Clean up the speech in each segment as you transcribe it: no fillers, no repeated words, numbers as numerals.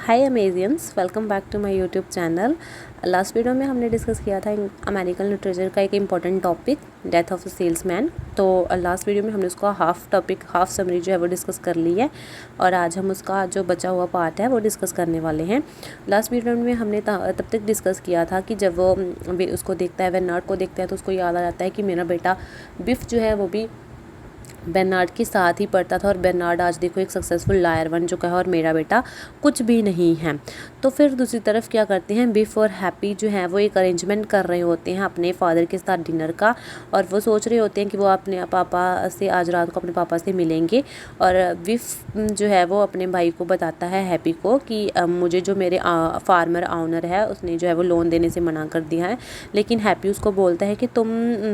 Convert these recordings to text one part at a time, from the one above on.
Hi Amazians, welcome back to my YouTube channel. Last video में हमने discuss किया था अमेरिकन लिटरेचर का एक important topic, death of a salesman. तो लास्ट वीडियो में हमने उसका हाफ समरी जो है वो डिस्कस कर ली है और आज हम उसका जो बचा हुआ पार्ट है वो डिस्कस करने वाले हैं। लास्ट वीडियो में हमने तब तक डिस्कस किया था कि जब वो उसको देखता है, बेर्नार्ड को देखता है, तो उसको याद आ जाता है कि मेरा बेटा बिफ जो है वो भी बेर्नार्ड के साथ ही पढ़ता था और बेर्नार्ड आज देखो एक सक्सेसफुल लायर बन चुका है और मेरा बेटा कुछ भी नहीं है। तो फिर दूसरी तरफ क्या करते हैं, बिफ और हैप्पी जो है वो एक अरेंजमेंट कर रहे होते हैं अपने फादर के साथ डिनर का, और वो सोच रहे होते हैं कि वो अपने पापा से आज रात को अपने पापा से मिलेंगे। और बिफ जो है वो अपने भाई को बताता है, हैप्पी को, कि मुझे जो मेरे फार्मर ऑनर है उसने जो है वो लोन देने से मना कर दिया है। लेकिन हैप्पी उसको बोलता है कि तुम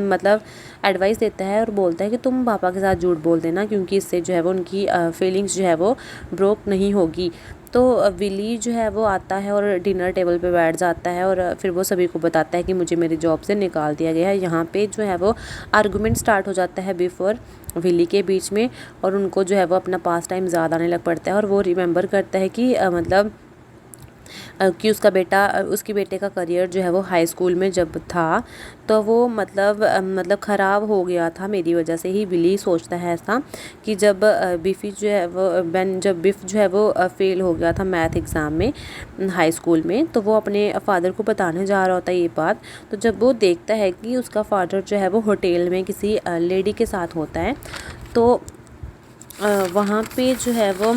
मतलब एडवाइस देता है और बोलता है कि तुम पापा के साथ झूठ बोल देना, क्योंकि इससे जो है वो उनकी फीलिंग्स जो है वो ब्रोक नहीं होगी। तो विली जो है वो आता है और डिनर टेबल पे बैठ जाता है और फिर वो सभी को बताता है कि मुझे मेरी जॉब से निकाल दिया गया है। यहाँ पे जो है वो आर्गुमेंट स्टार्ट हो जाता है बिफ और विली के बीच में, और उनको जो है वो अपना पास टाइम ज़्यादा आने लग पड़ता है। और वो रिमेंबर करता है कि मतलब कि उसकी बेटे का करियर जो है वो हाई स्कूल में जब था तो वो मतलब ख़राब हो गया था मेरी वजह से ही। विली सोचता है ऐसा कि जब बिफ़ी जो है वो जब बिफ़ जो है वो फेल हो गया था मैथ एग्ज़ाम में हाई स्कूल में, तो वो अपने फादर को बताने जा रहा होता है ये बात। तो जब वो देखता है कि उसका फादर जो है वो होटल में किसी लेडी के साथ होता है, तो वहाँ पे जो है वो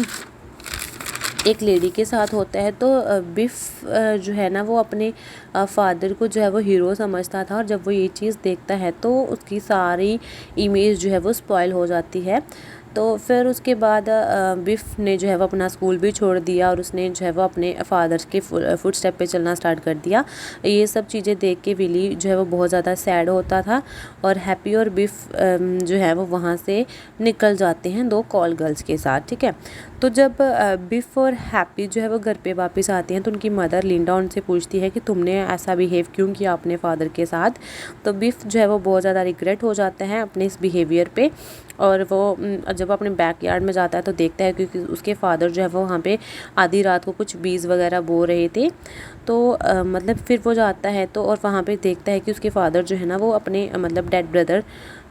एक लेडी के साथ होता है। तो बिफ जो है ना वो अपने फादर को जो है वो हीरो समझता था, और जब वो ये चीज़ देखता है तो उसकी सारी इमेज जो है वो स्पॉइल हो जाती है। तो फिर उसके बाद बिफ ने जो है वो अपना स्कूल भी छोड़ दिया और उसने जो है वो अपने फादर के फुट स्टेप पे चलना स्टार्ट कर दिया। ये सब चीज़ें देख के विली जो है वो बहुत ज़्यादा सैड होता था, और हैप्पी और बिफ जो है वो वहाँ से निकल जाते हैं दो कॉल गर्ल्स के साथ। ठीक है, तो जब बिफ और हैप्पी जो है वो घर पे वापस आते हैं तो उनकी मदर लिंडा उनसे पूछती है कि तुमने ऐसा बिहेव क्यों किया अपने फादर के साथ। तो बिफ जो है वो बहुत ज़्यादा रिग्रेट हो जाता है अपने इस बिहेवियर पे, और वो जब अपने बैकयार्ड में जाता है तो देखता है क्योंकि उसके फादर जो है वो वहाँ पे आधी रात को कुछ बीज वगैरह बो रहे थे। तो मतलब फिर वो जाता है तो और वहाँ पे देखता है कि उसके फादर जो है ना वो अपने मतलब डेड ब्रदर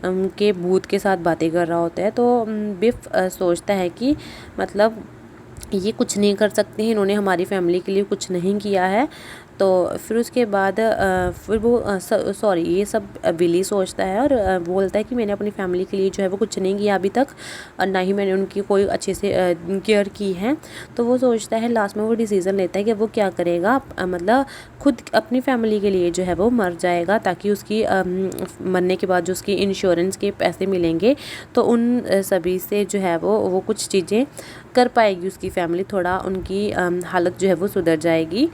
के भूत के साथ बातें कर रहा होता है। तो बिफ सोचता है कि मतलब ये कुछ नहीं कर सकते हैं, इन्होंने हमारी फैमिली के लिए कुछ नहीं किया है। तो फिर उसके बाद फिर वो सॉरी ये सब विली सोचता है और बोलता है कि मैंने अपनी फैमिली के लिए जो है वो कुछ नहीं किया अभी तक, और ना ही मैंने उनकी कोई अच्छे से केयर की है। तो वो सोचता है, लास्ट में वो डिसीज़न लेता है कि वो क्या करेगा, मतलब खुद अपनी फैमिली के लिए जो है वो मर जाएगा, ताकि उसकी मरने के बाद जो उसकी इंश्योरेंस के पैसे मिलेंगे तो उन सभी से जो है वो कुछ चीज़ें कर पाएगी उसकी फैमिली, थोड़ा उनकी हालत जो है वो सुधर जाएगी।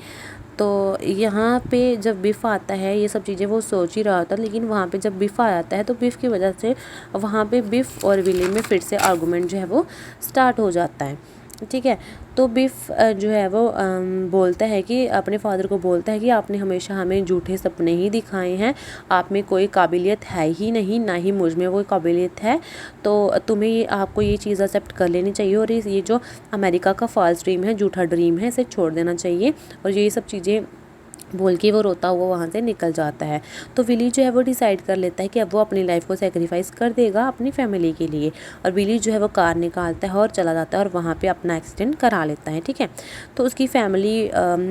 तो यहाँ पे जब बिफ आता है ये सब चीज़ें वो सोच ही रहा था, लेकिन वहाँ पे जब बिफ आ जाता है तो बिफ की वजह से वहाँ पे बिफ और विली में फिर से आर्गुमेंट जो है वो स्टार्ट हो जाता है। ठीक है, तो बिफ जो है वो बोलता है कि अपने फादर को बोलता है कि आपने हमेशा हमें झूठे सपने ही दिखाए हैं, आप में कोई काबिलियत है ही नहीं, ना ही मुझ में कोई काबिलियत है। तो तुम्हें आपको ये चीज़ एक्सेप्ट कर लेनी चाहिए, और ये जो अमेरिका का फॉल्स ड्रीम है, झूठा ड्रीम है, इसे छोड़ देना चाहिए। और ये सब चीज़ें बोल के वो रोता हुआ वहाँ से निकल जाता है। तो विली जो है वो डिसाइड कर लेता है कि अब वो अपनी लाइफ को सेक्रीफाइस कर देगा अपनी फैमिली के लिए, और विली जो है वो कार निकालता है और चला जाता है और वहाँ पे अपना एक्सीडेंट करा लेता है। ठीक है, तो उसकी फैमिली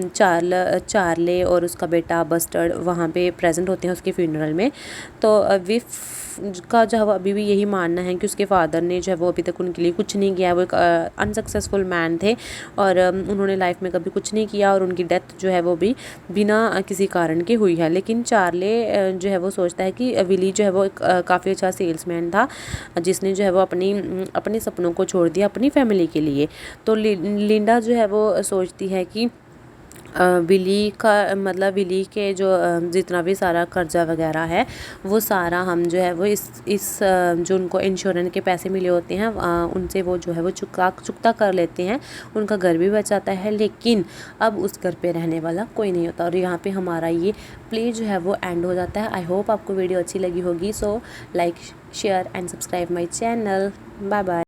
चार्ले और उसका बेटा बस्टर्ड वहाँ पे प्रेजेंट होते हैं उसके फ्यूनरल में। तो विफ का जो है अभी भी यही मानना है कि उसके फादर ने जो है वो अभी तक उनके लिए कुछ नहीं किया, वो एक अनसक्सेसफुल मैन थे और उन्होंने लाइफ में कभी कुछ नहीं किया, और उनकी डेथ जो है वो भी बिना किसी कारण के हुई है। लेकिन चार्ले जो है वो सोचता है कि विली जो है वो एक काफ़ी अच्छा सेल्समैन था, जिसने जो है वो अपने सपनों को छोड़ दिया अपनी फैमिली के लिए। तो लिंडा जो है वो सोचती है कि विली का मतलब विली के जो जितना भी सारा कर्जा वगैरह है वो सारा हम जो है वो इस जो उनको इंश्योरेंस के पैसे मिले होते हैं उनसे वो जो है वो चुकता कर लेते हैं, उनका घर भी बच जाता है। लेकिन अब उस घर पे रहने वाला कोई नहीं होता, और यहाँ पे हमारा ये प्ले जो है वो एंड हो जाता है। आई होप आपको वीडियो अच्छी लगी होगी, so like share and subscribe my channel. Bye bye.